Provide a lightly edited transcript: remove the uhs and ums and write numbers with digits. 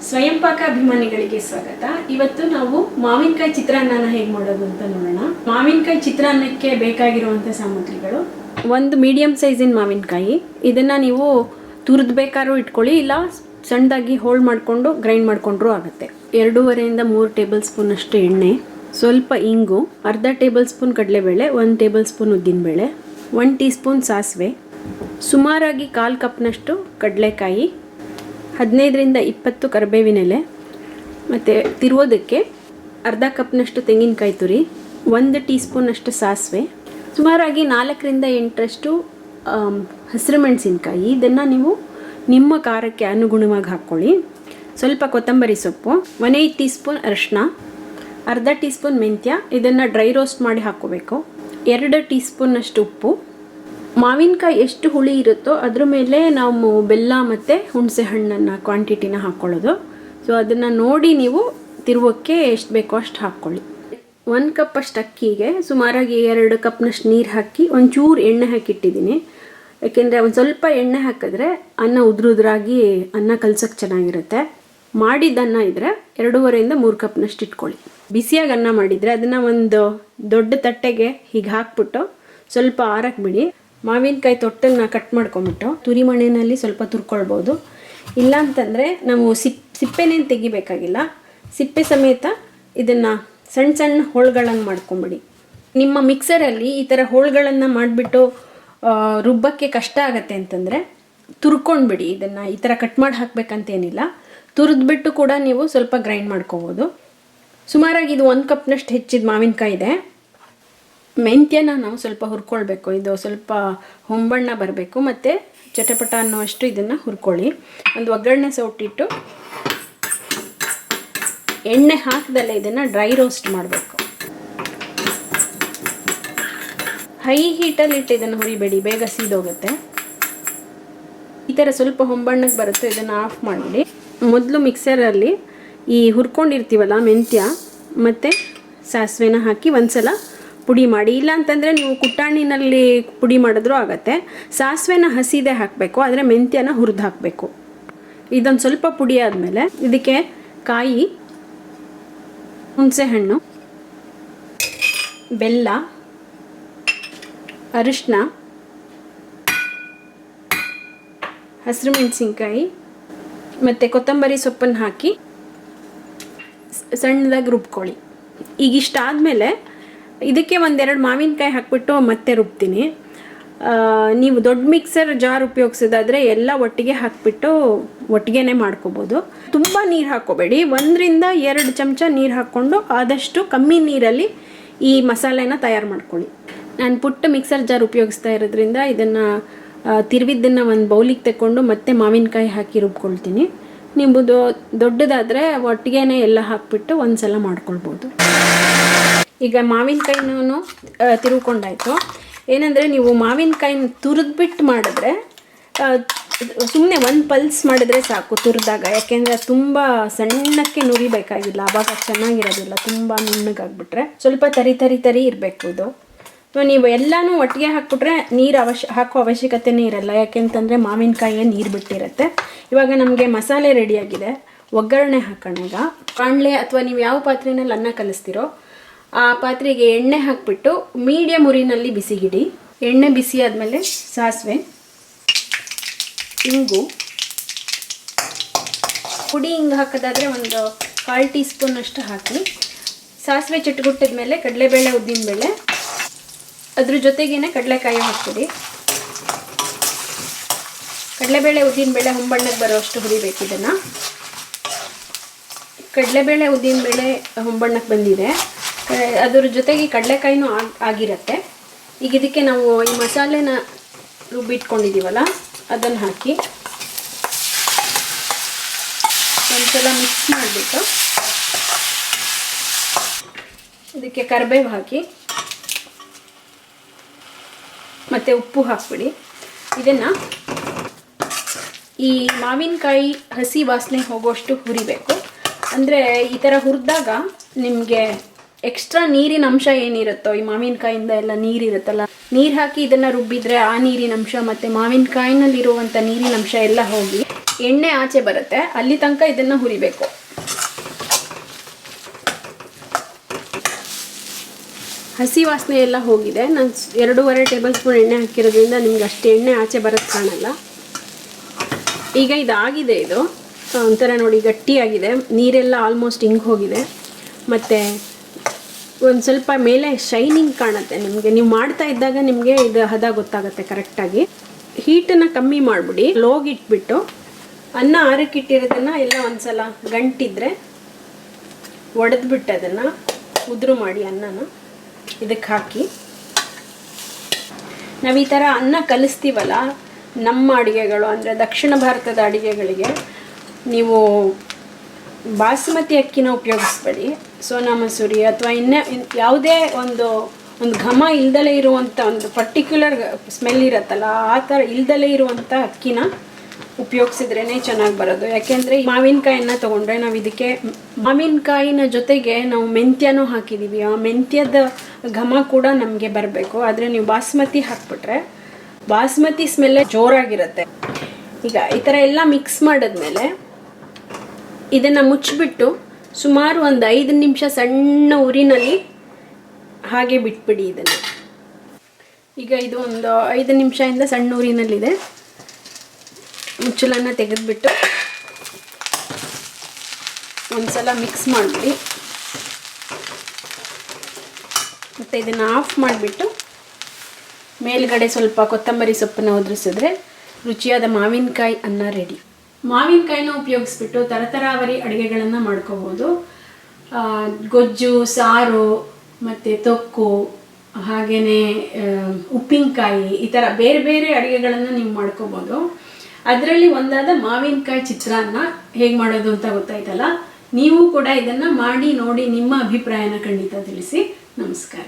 ಸ್ವಯಂ ಪಾಕ ಅಭಿಮಾನಿಗಳಿಗೆ ಸ್ವಾಗತ. ಇವತ್ತು ನಾವು ಮಾವಿನಕಾಯಿ ಚಿತ್ರಾನ್ನನ ಹೇಗೆ ಮಾಡೋದು ಅಂತ ನೋಡೋಣ. ಮಾವಿನಕಾಯಿ ಚಿತ್ರಾನ್ನಕ್ಕೆ ಬೇಕಾಗಿರುವಂಥ ಸಾಮಗ್ರಿಗಳು: ಒಂದು ಮೀಡಿಯಂ ಸೈಜಿನ ಮಾವಿನಕಾಯಿ, ಇದನ್ನು ನೀವು ತುರಿದು ಬೇಕಾದ್ರೂ ಇಟ್ಕೊಳ್ಳಿ, ಇಲ್ಲ ಸಣ್ಣದಾಗಿ ಹೋಲ್ಡ್ ಮಾಡಿಕೊಂಡು ಗ್ರೈಂಡ್ ಮಾಡಿಕೊಂಡ್ರೂ ಆಗುತ್ತೆ. 2.5 3 ಟೇಬಲ್ ಸ್ಪೂನ್ ಅಷ್ಟು ಎಣ್ಣೆ, ಸ್ವಲ್ಪ ಇಂಗು, ಅರ್ಧ ಟೇಬಲ್ ಸ್ಪೂನ್ ಕಡಲೆಬೇಳೆ, 1 ಟೇಬಲ್ ಸ್ಪೂನ್ ಉದ್ದಿನಬೇಳೆ, 1 ಟೀ ಸ್ಪೂನ್ ಸಾಸಿವೆ, ಸುಮಾರಾಗಿ 1/4 ಕಪ್ನಷ್ಟು ಕಡಲೆಕಾಯಿ, 15 20 ಕರಿಬೇವಿನ ಎಲೆ, ಮತ್ತು ತಿರುವುದಕ್ಕೆ ಅರ್ಧ ಕಪ್ನಷ್ಟು ತೆಂಗಿನಕಾಯಿ ತುರಿ, 1 ಟೀ ಸ್ಪೂನಷ್ಟು ಸಾಸಿವೆ, ಸುಮಾರಾಗಿ 4 8 ಹಸಿರು ಮೆಣಸಿನ್ಕಾಯಿ. ಇದನ್ನು ನೀವು ನಿಮ್ಮ ಖಾರಕ್ಕೆ ಅನುಗುಣವಾಗಿ ಹಾಕ್ಕೊಳ್ಳಿ. ಸ್ವಲ್ಪ ಕೊತ್ತಂಬರಿ ಸೊಪ್ಪು, 1/8 ಟೀ ಸ್ಪೂನ್ ಅರಿಶಿನ, ಅರ್ಧ ಟೀ ಸ್ಪೂನ್ ಮೆಂತ್ಯ, ಇದನ್ನು ಡ್ರೈ ರೋಸ್ಟ್ ಮಾಡಿ ಹಾಕ್ಕೋಬೇಕು, 2 ಟೀ ಸ್ಪೂನಷ್ಟು ಉಪ್ಪು. ಮಾವಿನಕಾಯಿ ಎಷ್ಟು ಹುಳಿ ಇರುತ್ತೋ ಅದ್ರ ಮೇಲೆ ನಾವು ಬೆಲ್ಲ ಮತ್ತು ಹುಣಸೆ ಹಣ್ಣನ್ನು ಕ್ವಾಂಟಿಟಿನ ಹಾಕ್ಕೊಳ್ಳೋದು. ಸೊ ಅದನ್ನು ನೋಡಿ ನೀವು ತಿರುವಕ್ಕೆ ಎಷ್ಟು ಬೇಕೋ ಅಷ್ಟು ಹಾಕ್ಕೊಳ್ಳಿ. 1 ಕಪ್ ಅಷ್ಟು ಅಕ್ಕಿಗೆ ಸುಮಾರಾಗಿ 2 ಕಪ್ನಷ್ಟು ನೀರು ಹಾಕಿ ಒಂಚೂರು ಎಣ್ಣೆ ಹಾಕಿಟ್ಟಿದ್ದೀನಿ. ಯಾಕೆಂದರೆ ಒಂದು ಸ್ವಲ್ಪ ಎಣ್ಣೆ ಹಾಕಿದ್ರೆ ಅನ್ನ ಉದುರಾಗಿ ಅನ್ನ ಕಲ್ಸೋಕ್ಕೆ ಚೆನ್ನಾಗಿರುತ್ತೆ. ಮಾಡಿದ್ದನ್ನ ಇದ್ದರೆ 2.5 3 ಕಪ್ನಷ್ಟು ಇಟ್ಕೊಳ್ಳಿ. ಬಿಸಿಯಾಗಿ ಅನ್ನ ಮಾಡಿದರೆ ಅದನ್ನು ಒಂದು ದೊಡ್ಡ ತಟ್ಟೆಗೆ ಹೀಗೆ ಹಾಕ್ಬಿಟ್ಟು ಸ್ವಲ್ಪ ಆರಕ್ಕೆ ಬಿಡಿ. ಮಾವಿನಕಾಯಿ ತೊಟ್ಟನ್ನು ಕಟ್ ಮಾಡ್ಕೊಂಬಿಟ್ಟು ತುರಿಮಣೆಯಲ್ಲಿ ಸ್ವಲ್ಪ ತುರ್ಕೊಳ್ಬೋದು. ಇಲ್ಲ ಅಂತಂದರೆ ನಾವು ಸಿಪ್ಪೆನೇನು ತೆಗಿಬೇಕಾಗಿಲ್ಲ, ಸಿಪ್ಪೆ ಸಮೇತ ಇದನ್ನು ಸಣ್ಣ ಸಣ್ಣ ಹೋಳುಗಳನ್ನು ಮಾಡ್ಕೊಂಬಿಡಿ. ನಿಮ್ಮ ಮಿಕ್ಸರಲ್ಲಿ ಈ ಥರ ಹೋಳುಗಳನ್ನು ಮಾಡಿಬಿಟ್ಟು ರುಬ್ಬಕ್ಕೆ ಕಷ್ಟ ಆಗುತ್ತೆ ಅಂತಂದರೆ ತುರ್ಕೊಂಡ್ಬಿಡಿ. ಇದನ್ನು ಈ ಥರ ಕಟ್ ಮಾಡಿ ಹಾಕಬೇಕಂತೇನಿಲ್ಲ, ತುರಿದ್ಬಿಟ್ಟು ಕೂಡ ನೀವು ಸ್ವಲ್ಪ ಗ್ರೈಂಡ್ ಮಾಡ್ಕೋಬೋದು. ಸುಮಾರಾಗಿ ಇದು 1 ಕಪ್ನಷ್ಟು ಹೆಚ್ಚಿದ ಮಾವಿನಕಾಯಿ ಇದೆ. ಮೆಂತ್ಯನ ನಾವು ಸ್ವಲ್ಪ ಹುರ್ಕೊಳ್ಬೇಕು, ಇದು ಸ್ವಲ್ಪ ಹೊಂಬಣ್ಣ ಬರಬೇಕು ಮತ್ತು ಚಟಪಟ ಅನ್ನೋಷ್ಟು ಇದನ್ನು ಹುರ್ಕೊಳ್ಳಿ. ಒಂದು ಒಗ್ಗರಣೆ ಸೌಟಿಟ್ಟು ಎಣ್ಣೆ ಹಾಕದಲ್ಲೇ ಇದನ್ನು ಡ್ರೈ ರೋಸ್ಟ್ ಮಾಡಬೇಕು. ಹೈ ಹೀಟಲ್ಲಿ ಇಟ್ಟು ಇದನ್ನು ಹುರಿಬೇಡಿ, ಬೇಗ ಸೀದೋಗುತ್ತೆ. ಈ ಥರ ಸ್ವಲ್ಪ ಹೊಂಬಣ್ಣಕ್ಕೆ ಬರುತ್ತೆ, ಇದನ್ನು ಆಫ್ ಮಾಡಿಬಿಡಿ. ಮೊದಲು ಮಿಕ್ಸರಲ್ಲಿ ಈ ಹುರ್ಕೊಂಡಿರ್ತೀವಲ್ಲ ಮೆಂತ್ಯ ಮತ್ತು ಸಾಸಿವೆನ ಹಾಕಿ ಒಂದ್ಸಲ ಪುಡಿ ಮಾಡಿ. ಇಲ್ಲ ಅಂತಂದರೆ ನೀವು ಕುಟ್ಟಾಣಿನಲ್ಲಿ ಪುಡಿ ಮಾಡಿದ್ರೂ ಆಗುತ್ತೆ. ಸಾಸಿವೆನ ಹಸಿದೆ ಹಾಕಬೇಕು, ಆದರೆ ಮೆಂತ್ಯನ ಹುರಿದು ಹಾಕಬೇಕು. ಇದೊಂದು ಸ್ವಲ್ಪ ಪುಡಿ ಆದಮೇಲೆ ಇದಕ್ಕೆ ಕಾಯಿ, ಹುಣಸೆಹಣ್ಣು, ಬೆಲ್ಲ, ಅರಿಶಿನ, ಹಸಿರು ಮೆಣಸಿನ್ಕಾಯಿ ಮತ್ತು ಕೊತ್ತಂಬರಿ ಸೊಪ್ಪನ್ನು ಹಾಕಿ ಸಣ್ಣದಾಗಿ ರುಬ್ಕೊಳ್ಳಿ. ಈಗ ಇಷ್ಟಾದಮೇಲೆ ಇದಕ್ಕೆ 1-2 ಮಾವಿನಕಾಯಿ ಹಾಕ್ಬಿಟ್ಟು ಮತ್ತೆ ರುಬ್ತೀನಿ. ನೀವು ದೊಡ್ಡ ಮಿಕ್ಸರ್ ಜಾರ್ ಉಪಯೋಗಿಸೋದಾದರೆ ಎಲ್ಲ ಒಟ್ಟಿಗೆ ಹಾಕ್ಬಿಟ್ಟು ಒಟ್ಟಿಗೆ ಮಾಡ್ಕೋಬೋದು. ತುಂಬ ನೀರು ಹಾಕ್ಕೋಬೇಡಿ, 1 2 ಚಮಚ ನೀರು ಹಾಕ್ಕೊಂಡು ಆದಷ್ಟು ಕಮ್ಮಿ ನೀರಲ್ಲಿ ಈ ಮಸಾಲೆನ ತಯಾರು ಮಾಡ್ಕೊಳ್ಳಿ. ನಾನು ಪುಟ್ಟ ಮಿಕ್ಸರ್ ಜಾರ್ ಉಪಯೋಗಿಸ್ತಾ ಇರೋದ್ರಿಂದ ಇದನ್ನು ತಿರುವಿದ್ದನ್ನು ಒಂದು ಬೌಲಿಗೆ ತಗೊಂಡು ಮತ್ತೆ ಮಾವಿನಕಾಯಿ ಹಾಕಿ ರುಬ್ಕೊಳ್ತೀನಿ. ನೀವು ದೊಡ್ಡದಾದರೆ ಒಟ್ಟಿಗೆ ಎಲ್ಲ ಹಾಕ್ಬಿಟ್ಟು ಒಂದು ಸಲ ಮಾಡ್ಕೊಳ್ಬೋದು. ಈಗ ಮಾವಿನಕಾಯಿನೂ ತಿರುವ್ಕೊಂಡಾಯಿತು. ಏನಂದರೆ ನೀವು ಮಾವಿನಕಾಯಿನ ತುರಿದ್ಬಿಟ್ಟು ಮಾಡಿದ್ರೆ ಸುಮ್ಮನೆ 1 ಪಲ್ಸ್ ಮಾಡಿದ್ರೆ ಸಾಕು ತುರಿದಾಗ. ಯಾಕೆಂದರೆ ತುಂಬ ಸಣ್ಣಕ್ಕೆ ನುರಿಬೇಕಾಗಿಲ್ಲ, ಆವಾಗ ಚೆನ್ನಾಗಿರೋದಿಲ್ಲ. ತುಂಬ ನುಣ್ಣಗಾಗ್ಬಿಟ್ರೆ ಸ್ವಲ್ಪ ತರಿ ಇರಬೇಕು ಇದು. ನೀವು ಎಲ್ಲನೂ ಒಟ್ಟಿಗೆ ಹಾಕ್ಬಿಟ್ರೆ ನೀರು ಹಾಕೋ ಅವಶ್ಯಕತೆನೇ ಇರಲ್ಲ, ಯಾಕೆಂತಂದರೆ ಮಾವಿನಕಾಯಿಯೇ ನೀರು ಬಿಟ್ಟಿರುತ್ತೆ. ಇವಾಗ ನಮಗೆ ಮಸಾಲೆ ರೆಡಿಯಾಗಿದೆ, ಒಗ್ಗರಣೆ ಹಾಕೋಣ. ಈಗ ಬಾಣಲೆ ಅಥವಾ ನೀವು ಯಾವ ಪಾತ್ರೆಯಲ್ಲಿ ಅನ್ನ ಕಲಿಸ್ತೀರೋ ಆ ಪಾತ್ರೆಗೆ ಎಣ್ಣೆ ಹಾಕಿಬಿಟ್ಟು ಮೀಡಿಯಮ್ ಉರಿನಲ್ಲಿ ಬಿಸಿಗಿಡಿ. ಎಣ್ಣೆ ಬಿಸಿ ಆದಮೇಲೆ ಸಾಸಿವೆ, ಇಂಗು, ಪುಡಿ ಹಿಂಗೆ ಹಾಕೋದಾದರೆ ಒಂದು 1/4 ಟೀ ಸ್ಪೂನಷ್ಟು ಹಾಕಿ. ಸಾಸಿವೆ ಚಿಟಗುಟ್ಟಿದ ಮೇಲೆ ಕಡಲೆಬೇಳೆ, ಉದ್ದಿನಬೇಳೆ, ಅದ್ರ ಜೊತೆಗೇನೆ ಕಡಲೆಕಾಯಿ ಹಾಕ್ಬಿಡಿ. ಕಡಲೆಬೇಳೆ ಉದ್ದಿನಬೇಳೆ ಹೊಂಬಣ್ಣಕ್ಕೆ ಬರೋಷ್ಟು ಹುರಿಬೇಕು. ಇದನ್ನು ಕಡಲೆಬೇಳೆ ಉದ್ದಿನಬೇಳೆ ಹೊಂಬಣ್ಣಕ್ಕೆ ಬಂದಿದೆ, ಅದ್ರ ಜೊತೆಗೆ ಕಡಲೆಕಾಯಿನೂ ಆಗಿರುತ್ತೆ. ಈಗ ಇದಕ್ಕೆ ನಾವು ಈ ಮಸಾಲೆನ ರುಬ್ಬಿಟ್ಕೊಂಡಿದ್ದೀವಲ್ಲ ಅದನ್ನು ಹಾಕಿ ಒಂದ್ಸಲ ಮಿಕ್ಸ್ ಮಾಡಿಬಿಟ್ಟು ಇದಕ್ಕೆ ಕರಿಬೇವು ಹಾಕಿ ಮತ್ತು ಉಪ್ಪು ಹಾಕ್ಬಿಡಿ. ಇದನ್ನು ಈ ಮಾವಿನಕಾಯಿ ಹಸಿ ವಾಸನೆ ಹೋಗೋಷ್ಟು ಹುರಿಬೇಕು. ಅಂದರೆ ಈ ಥರ ಹುರಿದಾಗ ನಿಮಗೆ ಎಕ್ಸ್ಟ್ರಾ ನೀರಿನ ಅಂಶ ಏನಿರುತ್ತೋ, ಈ ಮಾವಿನಕಾಯಿಂದ ಎಲ್ಲ ನೀರಿರುತ್ತಲ್ಲ, ನೀರು ಹಾಕಿ ಇದನ್ನು ರುಬ್ಬಿದ್ರೆ ಆ ನೀರಿನ ಅಂಶ ಮತ್ತು ಮಾವಿನಕಾಯಿನಲ್ಲಿರುವಂಥ ನೀರಿನ ಅಂಶ ಎಲ್ಲ ಹೋಗಿ ಎಣ್ಣೆ ಆಚೆ ಬರುತ್ತೆ ಅಲ್ಲಿ ತನಕ ಇದನ್ನು ಹುರಿಬೇಕು. ಹಸಿ ವಾಸನೆ ಎಲ್ಲ ಹೋಗಿದೆ. ನಾನು 2.5 ಟೇಬಲ್ ಸ್ಪೂನ್ ಎಣ್ಣೆ ಹಾಕಿರೋದ್ರಿಂದ ನಿಮ್ಗೆ ಅಷ್ಟು ಎಣ್ಣೆ ಆಚೆ ಬರೋದು ಕಾಣಲ್ಲ. ಈಗ ಇದಾಗಿದೆ, ಇದು ಒಂಥರ ನೋಡಿ ಗಟ್ಟಿಯಾಗಿದೆ, ನೀರೆಲ್ಲ ಆಲ್ಮೋಸ್ಟ್ ಹಿಂಗೆ ಹೋಗಿದೆ, ಮತ್ತು ಒಂದು ಸ್ವಲ್ಪ ಮೇಲೆ ಶೈನಿಂಗ್ ಕಾಣುತ್ತೆ ನಿಮಗೆ. ನೀವು ಮಾಡ್ತಾ ಇದ್ದಾಗ ನಿಮಗೆ ಇದು ಹದ ಗೊತ್ತಾಗುತ್ತೆ ಕರೆಕ್ಟಾಗಿ. ಹೀಟನ್ನು ಕಮ್ಮಿ ಮಾಡಿಬಿಡಿ, ಲೋಗೆ ಇಟ್ಬಿಟ್ಟು ಅನ್ನ ಆರಕ್ಕಿಟ್ಟಿರೋದನ್ನು ಎಲ್ಲ ಒಂದು ಸಲ ಗಂಟಿದ್ರೆ ಒಡೆದ್ಬಿಟ್ಟು ಅದನ್ನು ಉದುರು ಮಾಡಿ ಅನ್ನನ ಇದಕ್ಕೆ ಹಾಕಿ. ನಾವು ಈ ಥರ ಅನ್ನ ಕಲಿಸ್ತೀವಲ್ಲ ನಮ್ಮ ಅಡುಗೆಗಳು ಅಂದರೆ ದಕ್ಷಿಣ ಭಾರತದ ಅಡುಗೆಗಳಿಗೆ ನೀವು ಬಾಸುಮತಿ ಅಕ್ಕಿನ ಉಪಯೋಗಿಸ್ಬೇಡಿ, ಸೋನಾ ಮಸೂರಿ ಅಥವಾ ಯಾವುದೇ ಒಂದು ಘಮ ಇಲ್ದಲೇ ಇರುವಂಥ ಒಂದು ಪರ್ಟಿಕ್ಯುಲರ್ ಸ್ಮೆಲ್ ಇರುತ್ತಲ್ಲ ಆ ಥರ ಇಲ್ದಲೇ ಇರುವಂಥ ಅಕ್ಕಿನ ಉಪಯೋಗಿಸಿದ್ರೇ ಚೆನ್ನಾಗಿ ಬರೋದು. ಯಾಕೆಂದರೆ ಮಾವಿನಕಾಯಿನ ತೊಗೊಂಡ್ರೆ ನಾವು ಇದಕ್ಕೆ ಮಾವಿನಕಾಯಿನ ಜೊತೆಗೆ ನಾವು ಮೆಂತ್ಯನೂ ಹಾಕಿದ್ದೀವಿ, ಆ ಮೆಂತ್ಯದ ಘಮ ಕೂಡ ನಮಗೆ ಬರಬೇಕು. ಆದರೆ ನೀವು ಬಾಸ್ಮತಿ ಹಾಕ್ಬಿಟ್ರೆ ಬಾಸ್ಮತಿ ಸ್ಮೆಲ್ಲೇ ಜೋರಾಗಿರುತ್ತೆ. ಈಗ ಈ ಥರ ಎಲ್ಲ ಮಿಕ್ಸ್ ಮಾಡಿದ್ಮೇಲೆ ಇದನ್ನು ಮುಚ್ಚಿಬಿಟ್ಟು ಸುಮಾರು ಒಂದು 5 ನಿಮಿಷ ಸಣ್ಣ ಉರಿನಲ್ಲಿ ಹಾಗೆ ಬಿಟ್ಬಿಡಿ ಇದನ್ನು. ಈಗ ಇದು ಒಂದು 5 ನಿಮಿಷದಿಂದ ಸಣ್ಣ ಉರಿನಲ್ಲಿದೆ. ಮುಚ್ಚಳನ್ನು ತೆಗೆದುಬಿಟ್ಟು ಒಂದು ಸಲ ಮಿಕ್ಸ್ ಮಾಡಿಬಿಡಿ, ಮತ್ತು ಇದನ್ನು ಆಫ್ ಮಾಡಿಬಿಟ್ಟು ಮೇಲ್ಗಡೆ ಸ್ವಲ್ಪ ಕೊತ್ತಂಬರಿ ಸೊಪ್ಪನ್ನು ಉದುರಿಸಿದ್ರೆ ರುಚಿಯಾದ ಮಾವಿನಕಾಯಿ ಅನ್ನ ರೆಡಿ. ಮಾವಿನಕಾಯಿನ ಉಪಯೋಗಿಸ್ಬಿಟ್ಟು ತರತರಾವರಿ ಅಡುಗೆಗಳನ್ನು ಮಾಡ್ಕೋಬೋದು. ಗೊಜ್ಜು, ಸಾರು, ಮತ್ತು ತೊಕ್ಕು, ಹಾಗೆಯೇ ಉಪ್ಪಿನಕಾಯಿ, ಈ ಥರ ಬೇರೆ ಬೇರೆ ಅಡುಗೆಗಳನ್ನು ನೀವು ಮಾಡ್ಕೋಬೋದು. ಅದರಲ್ಲಿ ಒಂದಾದ ಮಾವಿನಕಾಯಿ ಚಿತ್ರಾನ್ನ ಹೇಗೆ ಮಾಡೋದು ಅಂತ ಗೊತ್ತಾಯ್ತಲ್ಲ. ನೀವು ಕೂಡ ಇದನ್ನು ಮಾಡಿ ನೋಡಿ ನಿಮ್ಮ ಅಭಿಪ್ರಾಯನ ಖಂಡಿತ ತಿಳಿಸಿ. ನಮಸ್ಕಾರ.